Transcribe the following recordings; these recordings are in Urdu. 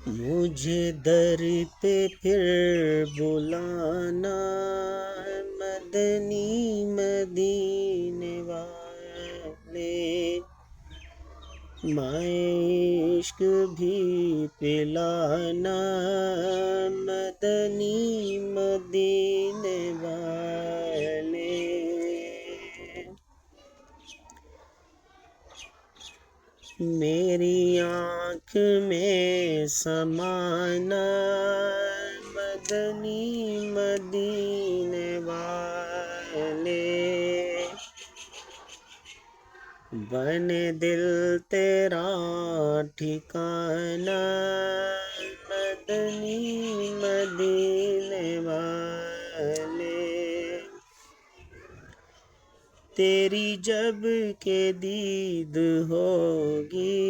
مجھے در پہ پھر بلانا، مدنی مدینے والے، مائے عشق بھی پلانا، مدنی مدینے والے۔ میری آنکھ میں سمانا، مدنی مدینے والے، بنے دل تیرا ٹھکانا، مدنی مدینے والے۔ تیری جب کہ دید ہوگی،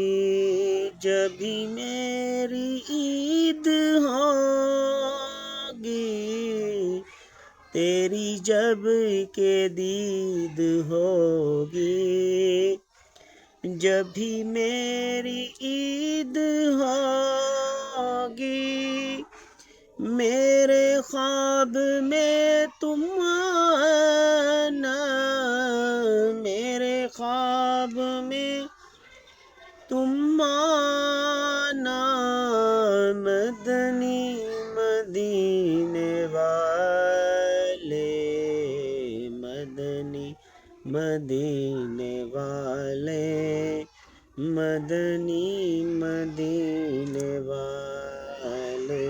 جبھی میری عید ہوگی، تیری جب کہ دید ہوگی، جبھی میری عید ہوگی، میرے خواب میں تم آنا، میرے خواب میں تم آنا، مدنی مدینے والے، مدنی مدینے والے، مدنی مدینے والے۔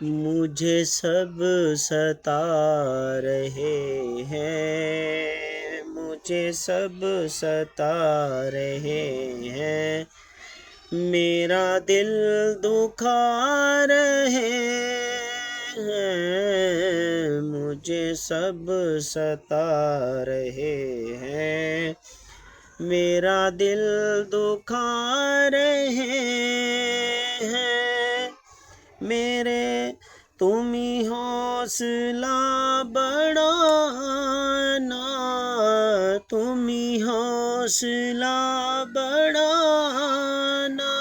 مجھے سب ستا رہے ہیں، مجھے سب ستا رہے ہیں، میرا دل دکھا رہے ہیں، مجھے سب ستا رہے ہیں، میرا دل دکھا رہے ہیں، میرے تم ہی حوصلہ بڑھانا، تم ہی حوصلہ بڑھانا،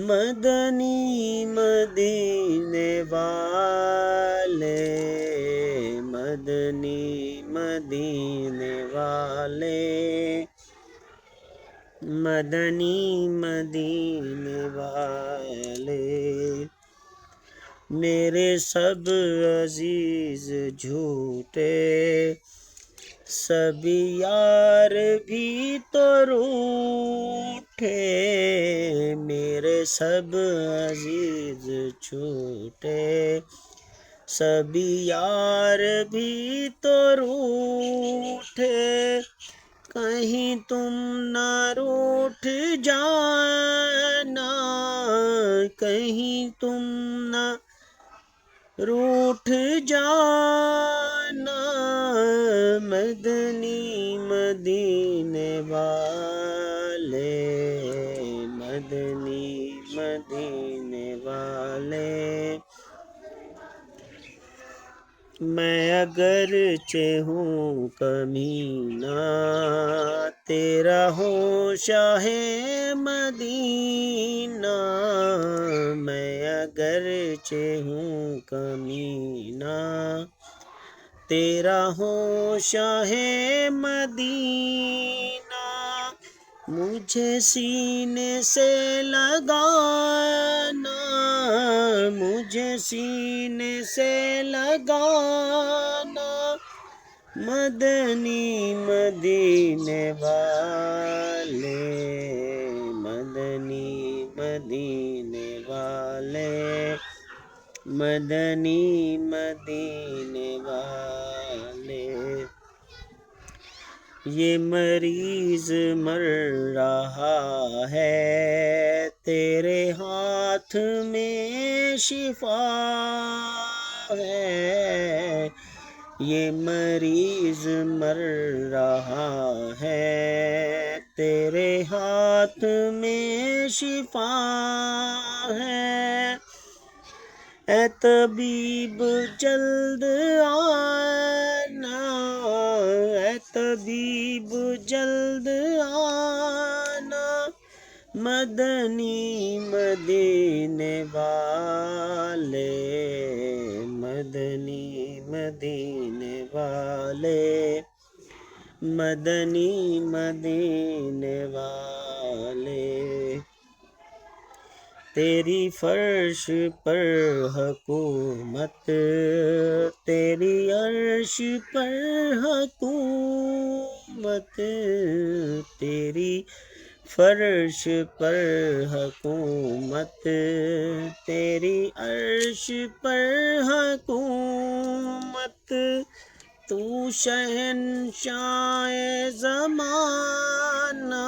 مدنی مدینے والے، مدنی مدینے والے، مدنی مدینے والے۔ میرے سب عزیز جھوٹے، سب یار بھی تو روٹھے، میرے سب عزیز جھوٹے، سب یار بھی تو روٹھے، کہیں تم نہ روٹھ جانا، کہیں تم نہ روٹھ جانا، مدنی مدینے والے، مدنی مدینے والے۔ میں اگرچہ ہوں کمینہ، تیرا ہوں شاہ مدینہ، میں اگرچہ ہوں کمینہ، تیرا ہوں شاہ مدینہ، مجھے سینے سے لگانا، مجھے سینے سے لگانا، مدنی مدینے والے، مدنی مدینے والے، مدنی مدینے والے۔ یہ مریض مر رہا ہے، تیرے ہاتھ میں شفا ہے، یہ مریض مر رہا ہے، تیرے ہاتھ میں شفا ہے، اے طبیب جلد آنا، اے طبیب جلد آنا، مدنی مدینے والے، مدنی مدینے والے، مدنی مدینے والے، تیری فرش پر حکومت، تیری عرش پر حکومت، تیری فرش پر حکومت، تیری عرش پر حکومت، تو شہنشاہ زمانہ،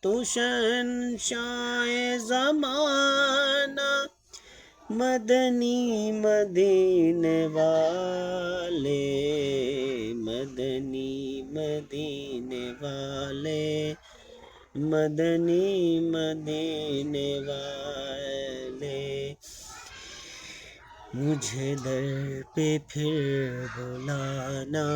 تو شہنشاہ زمانہ، مدنی مدینے والے، مدنی مدینے والے، مدنی مدینے والے، مجھے در پہ پھر بلانا،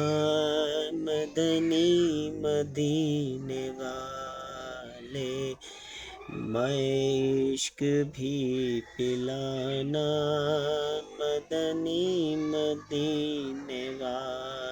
مدنی مدینے والے، میں عشق بھی پلانا، مدنی مدینے والے۔